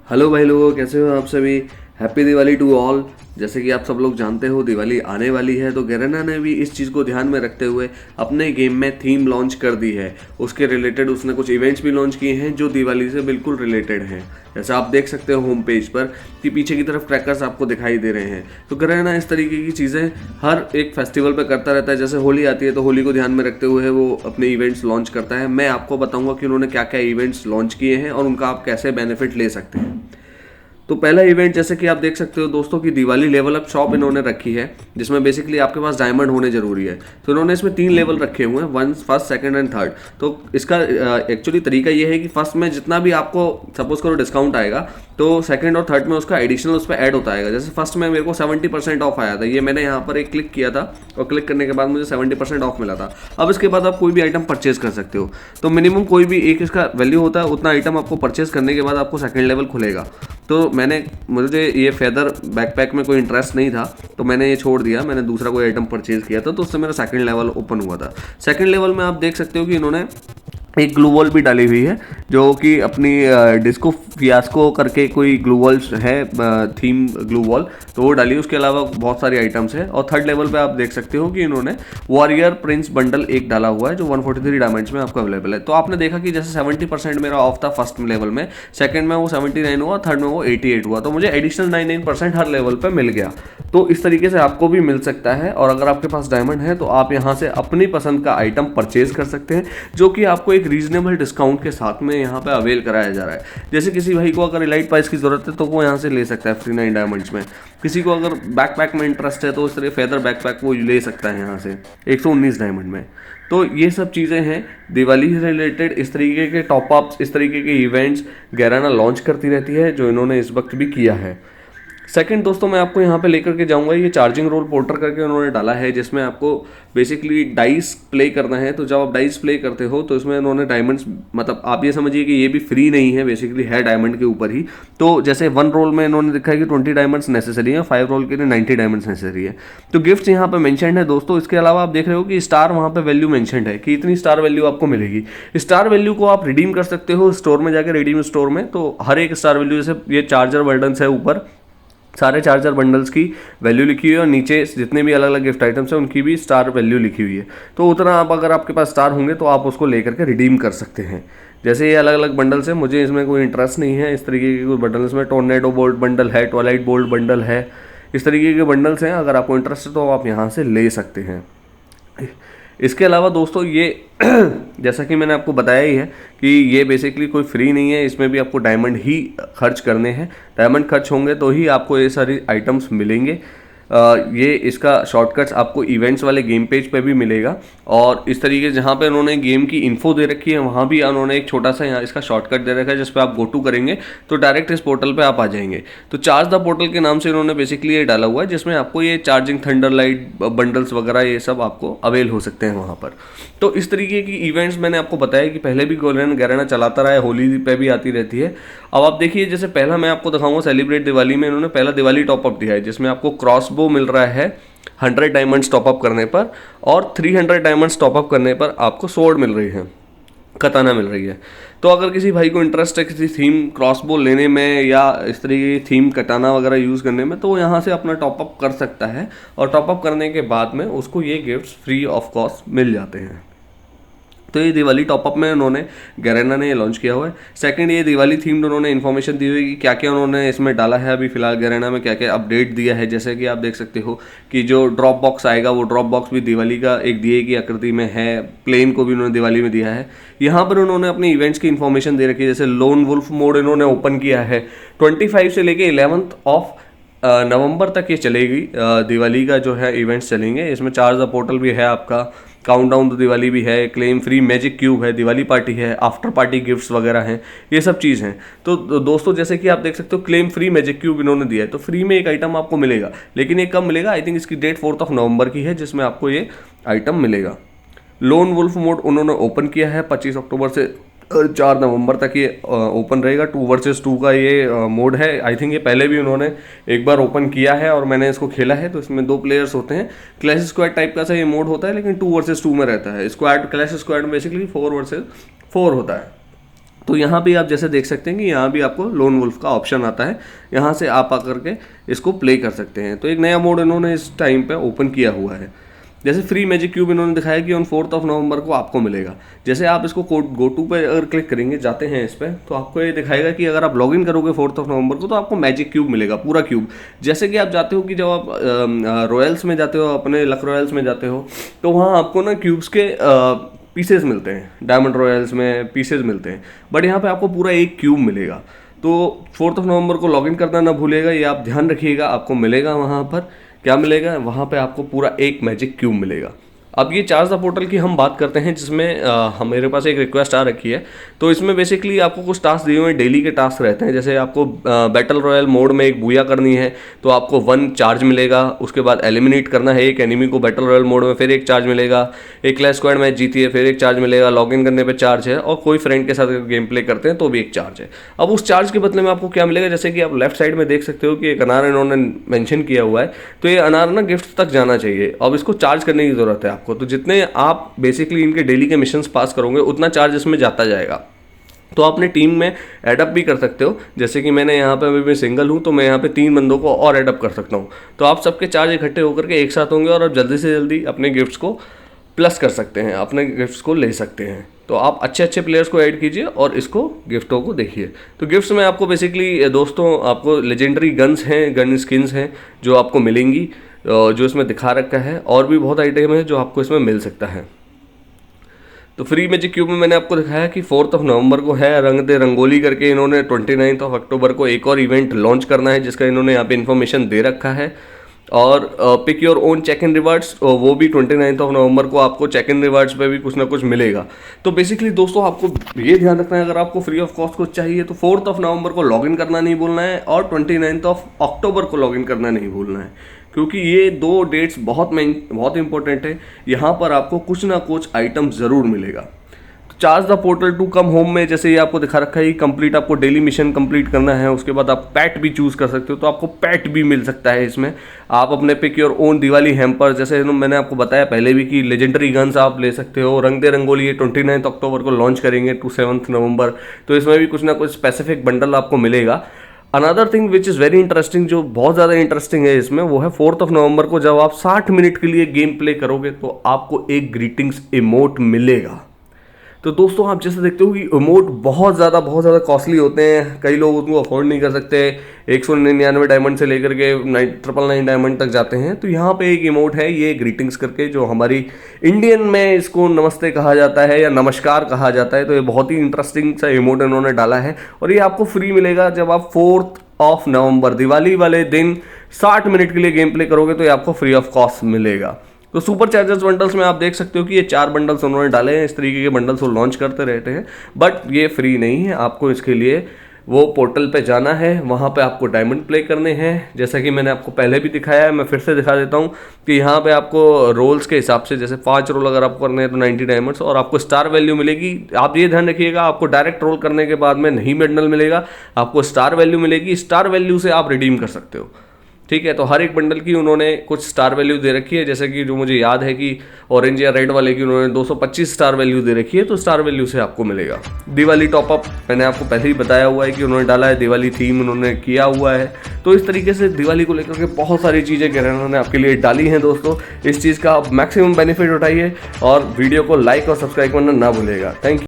Hello भाई लोगों, कैसे हो आप सभी। Happy Diwali to all. जैसे कि आप सब लोग जानते हो दिवाली आने वाली है, तो गैरेना ने भी इस चीज़ को ध्यान में रखते हुए अपने गेम में थीम लॉन्च कर दी है। उसके रिलेटेड उसने कुछ इवेंट्स भी लॉन्च किए हैं जो दिवाली से बिल्कुल रिलेटेड हैं। जैसे आप देख सकते हो होम पेज पर कि पीछे की तरफ क्रैकर्स आपको दिखाई दे रहे हैं। तो गैरेना इस तरीके की चीज़ें हर एक फेस्टिवल पे करता रहता है। जैसे होली आती है तो होली को ध्यान में रखते हुए वो अपने इवेंट्स लॉन्च करता है। मैं आपको बताऊंगा कि उन्होंने क्या क्या इवेंट्स लॉन्च किए हैं और उनका आप कैसे बेनिफिट ले सकते हैं। तो पहला इवेंट जैसे कि आप देख सकते हो दोस्तों की दिवाली लेवल अप शॉप इन्होंने रखी है, जिसमें बेसिकली आपके पास डायमंड होने जरूरी है। तो इन्होंने इसमें 3 लेवल रखे हुए हैं, one first second and third. तो इसका एक्चुअली तरीका ये है कि फर्स्ट में जितना भी आपको सपोज करो डिस्काउंट आएगा, तो सेकंड और थर्ड में उसका एडिशनल उस पर ऐड होता आएगा। जैसे फर्स्ट में मेरे को 70% ऑफ आया था, ये मैंने यहाँ पर एक क्लिक किया था और क्लिक करने के बाद मुझे 70% ऑफ मिला था। अब इसके बाद आप कोई भी आइटम परचेज कर सकते हो। तो मिनिमम कोई भी एक इसका वैल्यू होता है, उतना आइटम आपको परचेज करने के बाद आपको सेकंड लेवल खुलेगा। तो मुझे ये फेदर बैकपैक में कोई इंटरेस्ट नहीं था, तो मैंने ये छोड़ दिया। मैंने दूसरा कोई आइटम परचेज किया था, तो उससे मेरा सेकंड लेवल ओपन हुआ था। सेकंड लेवल में आप देख सकते हो कि इन्होंने एक ग्लू वॉल भी डाली हुई है, जो कि अपनी डिस्को फियास्को करके कोई ग्लू वॉल है, थीम ग्लू वॉल, तो वो डाली। उसके अलावा बहुत सारी आइटम्स है। और थर्ड लेवल पे आप देख सकते हो कि इन्होंने वॉरियर प्रिंस बंडल एक डाला हुआ है, जो 143 डायमंड्स में आपको अवेलेबल है। तो आपने देखा कि जैसे 70% मेरा ऑफ था फर्स्ट लेवल में, सेकंड में वो 79 हुआ, थर्ड में वो 88 हुआ, तो मुझे एडिशनल 99% हर लेवल पे मिल गया। तो इस तरीके से आपको भी मिल सकता है। और अगर आपके पास डायमंड है तो आप यहाँ से अपनी पसंद का आइटम परचेज कर सकते हैं, जो कि आपको एक रीजनेबल डिस्काउंट के साथ में यहाँ पे अवेल कराया जा रहा है। जैसे किसी भाई को अगर इलाइट प्राइस की जरूरत है तो वो यहाँ से ले सकता है फ्री 9 डायमंड्स में। किसी को अगर बैकपैक में इंटरेस्ट है तो इस तरह फेदर बैकपैक वो ले सकता है यहाँ से 119 डायमंड में। तो ये सब चीज़ें हैं दिवाली से रिलेटेड। इस तरीके के टॉप अप्स, इस तरीके के इवेंट्स गैराना लॉन्च करती रहती है, जो इन्होंने इस वक्त भी किया है। सेकंड दोस्तों, मैं आपको यहाँ पे लेकर के जाऊँगा, ये चार्जिंग रोल पोर्टर करके उन्होंने डाला है, जिसमें आपको बेसिकली डाइस प्ले करना है। तो जब आप डाइस प्ले करते हो तो इसमें उन्होंने डायमंड्स, मतलब आप ये समझिए कि ये भी फ्री नहीं है, बेसिकली है डायमंड के ऊपर ही। तो जैसे 1 रोल में इन्होंने दिखा है कि 20 डायमंड्स नेसेसरी है, 5 रोल के लिए 90 डायमंड्स नेसेसरी है। तो गिफ्ट्स यहाँ पे मेंशनड है दोस्तों। इसके अलावा आप देख रहे हो कि स्टार वहाँ पे वैल्यू मेंशनड है कि इतनी स्टार वैल्यू आपको मिलेगी। स्टार वैल्यू को आप रिडीम कर सकते हो स्टोर में जाकर, रिडीम स्टोर में। तो हर एक स्टार वैल्यू, जैसे ये चार्जर बंडल्स है, ऊपर सारे चार्जर बंडल्स की वैल्यू लिखी हुई है और नीचे जितने भी अलग अलग गिफ्ट आइटम्स हैं उनकी भी स्टार वैल्यू लिखी हुई है। तो उतना आप, अगर आपके पास स्टार होंगे तो आप उसको लेकर के रिडीम कर सकते हैं। जैसे ये अलग अलग बंडल्स हैं, मुझे इसमें कोई इंटरेस्ट नहीं है इस तरीके के कोई बंडल्स में। टोर्नेडो बोल्ट बंडल है, ट्वाइलाइट बोल्ट बंडल है, इस तरीके के बंडल्स हैं। अगर आपको इंटरेस्ट है तो आप यहाँ से ले सकते हैं। इसके अलावा दोस्तों ये जैसा कि मैंने आपको बताया ही है कि ये बेसिकली कोई फ्री नहीं है, इसमें भी आपको डायमंड ही खर्च करने हैं। डायमंड खर्च होंगे तो ही आपको ये सारी आइटम्स मिलेंगे। ये इसका शॉर्टकट्स आपको इवेंट्स वाले गेम पेज पे भी मिलेगा। और इस तरीके से जहाँ पे उन्होंने गेम की इन्फो दे रखी है, वहाँ भी उन्होंने एक छोटा सा यहाँ इसका शॉर्टकट दे रखा है, जिस पे आप गो टू करेंगे तो डायरेक्ट इस पोर्टल पे आप आ जाएंगे। तो चार्ज द पोर्टल के नाम से इन्होंने बेसिकली ये डाला हुआ है, जिसमें आपको ये चार्जिंग थंडर लाइट बंडल्स वगैरह ये सब आपको अवेल हो सकते हैं वहाँ पर। तो इस तरीके की इवेंट्स मैंने आपको बताया कि पहले भी गैरेना चलाता रहा है, होली पे भी आती रहती है। अब आप देखिए, जैसे पहला मैं आपको दिखाऊंगा सेलिब्रेट दिवाली में, इन्होंने पहला दिवाली टॉपअप दिया है, जिसमें आपको क्रॉसबो मिल रहा है 100 डायमंड्स टॉपअप करने पर, और 300 डायमंड्स टॉपअप करने पर आपको सोर्ड मिल रही है, कताना मिल रही है। तो अगर किसी भाई को इंटरेस्ट है किसी थीम क्रॉसबो लेने में या इस तरीके की थीम कताना वगैरह यूज़ करने में, तो वो यहाँ से अपना टॉपअप कर सकता है। और टॉपअप करने के बाद में उसको ये गिफ्ट्स फ्री ऑफ कॉस्ट मिल जाते हैं। तो ये दिवाली टॉपअप में उन्होंने गैरेना ने ये लॉन्च किया हुआ है। सेकंड, ये दिवाली थीम्ड उन्होंने इन्फॉर्मेशन दी हुई कि क्या क्या उन्होंने इसमें डाला है। अभी फिलहाल गैरेना में क्या क्या अपडेट दिया है, जैसे कि आप देख सकते हो कि जो ड्रॉप बॉक्स आएगा, वो ड्रॉप बॉक्स भी दिवाली का एक दिए की आकृति में है। प्लेन को भी उन्होंने दिवाली में दिया है। यहाँ पर उन्होंने अपनी इवेंट्स की इन्फॉर्मेशन दे रखी है। जैसे लोन वुल्फ मोड इन्होंने ओपन किया है, 25 से लेके 11 ऑफ नवंबर तक ये चलेगी। दिवाली का जो है इवेंट्स चलेंगे। इसमें चार्ज द पोर्टल भी है, आपका काउंटडाउन टू दिवाली भी है, क्लेम फ्री मैजिक क्यूब है, दिवाली पार्टी है, आफ्टर पार्टी गिफ्ट्स वगैरह हैं, ये सब चीज़ हैं। तो दोस्तों जैसे कि आप देख सकते हो क्लेम फ्री मैजिक क्यूब इन्होंने दिया है, तो फ्री में एक आइटम आपको मिलेगा। लेकिन ये कब मिलेगा? आई थिंक इसकी डेट 4 नवंबर की है, जिसमें आपको ये आइटम मिलेगा। लोन वुल्फ मोड उन्होंने ओपन किया है 25 अक्टूबर से 4 नवंबर तक ये ओपन रहेगा। 2 वर्सेस 2 का ये मोड है। आई थिंक ये पहले भी उन्होंने एक बार ओपन किया है और मैंने इसको खेला है। तो इसमें 2 प्लेयर्स होते हैं, क्लैश स्क्वाड टाइप का सा ये मोड होता है, लेकिन 2 वर्सेस 2 में रहता है। Squad, clash squad basically 4 versus 4 होता है। तो यहाँ भी आप जैसे देख सकते हैं कि यहाँ भी आपको लोन वुल्फ का ऑप्शन आता है, यहाँ से आप आकर के इसको प्ले कर सकते हैं। तो एक नया मोड इन्होंने इस टाइम पे ओपन किया हुआ है। जैसे फ्री मैजिक क्यूब इन्होंने दिखाया कि ऑन 4 नवंबर को आपको मिलेगा। जैसे आप इसको गो टू पे अगर क्लिक करेंगे, जाते हैं इस पर, तो आपको ये दिखाएगा कि अगर आप लॉगिन करोगे 4 नवंबर को तो आपको मैजिक क्यूब मिलेगा, पूरा क्यूब। जैसे कि आप जाते हो कि जब आप रॉयल्स में जाते हो, अपने लक रॉयल्स में जाते हो, तो वहाँ आपको ना क्यूब्स के पीसेस मिलते हैं, डायमंड रॉयल्स में पीसेस मिलते हैं, बट यहाँ पे आपको पूरा एक क्यूब मिलेगा। तो 4 नवंबर को लॉगिन करना ना भूलिएगा, ये आप ध्यान रखिएगा, आपको मिलेगा वहाँ पर क्या मिलेगा, वहाँ पे आपको पूरा एक मैजिक क्यूब मिलेगा। अब ये चार्ज द पोर्टल की हम बात करते हैं, जिसमें मेरे पास एक रिक्वेस्ट आ रखी है। तो इसमें बेसिकली आपको कुछ टास्क दिए हुए हैं, डेली के टास्क रहते हैं। जैसे आपको बैटल रॉयल मोड में एक बूया करनी है तो आपको 1 चार्ज मिलेगा। उसके बाद एलिमिनेट करना है एक एनिमी को बैटल रॉयल मोड में, फिर 1 चार्ज मिलेगा। एक क्लैश स्क्वाड मैच जीती है, फिर 1 चार्ज मिलेगा। लॉगिन करने पर चार्ज है, और कोई फ्रेंड के साथ गेम प्ले करते हैं तो भी 1 चार्ज है। अब उस चार्ज के बदले में आपको क्या मिलेगा, जैसे कि आप लेफ्ट साइड में देख सकते हो कि एक अनार इन्होंने मेंशन किया हुआ है। तो ये अनार ना गिफ्ट तक जाना चाहिए, अब इसको चार्ज करने की जरूरत है आपको। तो जितने आप बेसिकली इनके डेली के मिशंस पास करोगे उतना चार्ज इसमें जाता जाएगा। तो अपने टीम में एडअप भी कर सकते हो। जैसे कि मैंने यहाँ पे, अभी मैं सिंगल हूँ तो मैं यहाँ पे 3 बंदों को और एडअप कर सकता हूँ। तो आप सबके चार्ज इकट्ठे होकर के एक साथ होंगे और आप जल्दी से जल्दी अपने गिफ्ट्स को प्लस कर सकते हैं, अपने गिफ्ट्स को ले सकते हैं। तो आप अच्छे अच्छे प्लेयर्स को ऐड कीजिए और इसको गिफ्टों को देखिए। तो गिफ्ट्स में आपको बेसिकली दोस्तों आपको लेजेंडरी गन्स हैं, गन स्किन्स हैं जो आपको मिलेंगी, जो इसमें दिखा रखा है। और भी बहुत आइटम है जो आपको इसमें मिल सकता है। तो फ्री मैजिक क्यूब में मैंने आपको दिखाया कि 4 नवंबर को है रंग दे रंगोली करके, इन्होंने 29 अक्टूबर को एक और इवेंट लॉन्च करना है, जिसका इन्होंने यहाँ पे इन्फॉर्मेशन दे रखा है। और pick your own check in rewards, वो भी 29 नवंबर को आपको चेक इन रिवार्ड्स पे भी कुछ ना कुछ मिलेगा। तो बेसिकली दोस्तों आपको ये ध्यान रखना है, अगर आपको फ्री ऑफ कॉस्ट कुछ चाहिए तो 4 नवंबर को लॉगिन करना नहीं भूलना है, और 29 अक्टूबर को लॉगिन करना नहीं भूलना है, क्योंकि ये 2 डेट्स बहुत इंपॉर्टेंट है। यहाँ पर आपको कुछ ना कुछ आइटम ज़रूर मिलेगा। Charge the portal to come home में जैसे ये आपको दिखा रखा है, कंप्लीट आपको डेली मिशन कंप्लीट करना है। उसके बाद आप पैट भी चूज कर सकते हो, तो आपको पैट भी मिल सकता है इसमें। आप अपने pick your own Diwali hamper, जैसे मैंने आपको बताया पहले भी कि लेजेंडरी गन्स आप ले सकते हो। रंग दे रंगोली 29 अक्टूबर को लॉन्च करेंगे टू 7 नवंबर, तो इसमें भी कुछ ना कुछ स्पेसिफिक बंडल आपको मिलेगा। Another thing which is very interesting, जो बहुत ज़्यादा इंटरेस्टिंग है इसमें, वो है 4 नवंबर को जब आप 60 मिनट के लिए गेम प्ले करोगे तो आपको एक ग्रीटिंग्स इमोट मिलेगा। तो दोस्तों आप जैसे देखते हो कि इमोट बहुत ज़्यादा कॉस्टली होते हैं, कई लोग उनको अफोर्ड नहीं कर सकते। 199 डायमंड से लेकर के 999 डायमंड तक जाते हैं। तो यहाँ पे एक इमोट है, ये ग्रीटिंग्स करके, जो हमारी इंडियन में इसको नमस्ते कहा जाता है या नमस्कार कहा जाता है। तो ये बहुत ही इंटरेस्टिंग सा इमोट इन्होंने डाला है, और ये आपको फ्री मिलेगा जब आप 4 नवंबर दिवाली वाले दिन 60 मिनट के लिए गेम प्ले करोगे, तो ये आपको फ्री ऑफ कॉस्ट मिलेगा। तो सुपर चार्जर्स बंडल्स में आप देख सकते हो कि ये 4 बंडल्स उन्होंने डाले हैं। इस तरीके के बंडल्स वो लॉन्च करते रहते हैं, बट ये फ्री नहीं है। आपको इसके लिए वो पोर्टल पे जाना है, वहाँ पे आपको डायमंड प्ले करने हैं। जैसा कि मैंने आपको पहले भी दिखाया है, मैं फिर से दिखा देता हूँ कि यहाँ पे आपको रोल्स के हिसाब से, जैसे 5 रोल अगर आपको करने हैं तो 90 डायमंड्स, और आपको स्टार वैल्यू मिलेगी। आप ये ध्यान रखिएगा, आपको डायरेक्ट रोल करने के बाद में नहीं बंडल मिलेगा, आपको स्टार वैल्यू मिलेगी। स्टार वैल्यू से आप रिडीम कर सकते हो, ठीक है। तो हर एक बंडल की उन्होंने कुछ स्टार वैल्यू दे रखी है। जैसे कि जो मुझे याद है कि ऑरेंज या रेड वाले की उन्होंने 225 स्टार वैल्यू दे रखी है, तो स्टार वैल्यू से आपको मिलेगा। दिवाली टॉपअप मैंने आपको पहले ही बताया हुआ है कि उन्होंने डाला है, दिवाली थीम उन्होंने किया हुआ है। तो इस तरीके से दिवाली को लेकर के बहुत सारी चीज़ें गैरेना ने आपके लिए डाली हैं दोस्तों। इस चीज़ का आप मैक्सिमम बेनिफिट उठाइए और वीडियो को लाइक और सब्सक्राइब करना ना भूलिएगा। Thank you.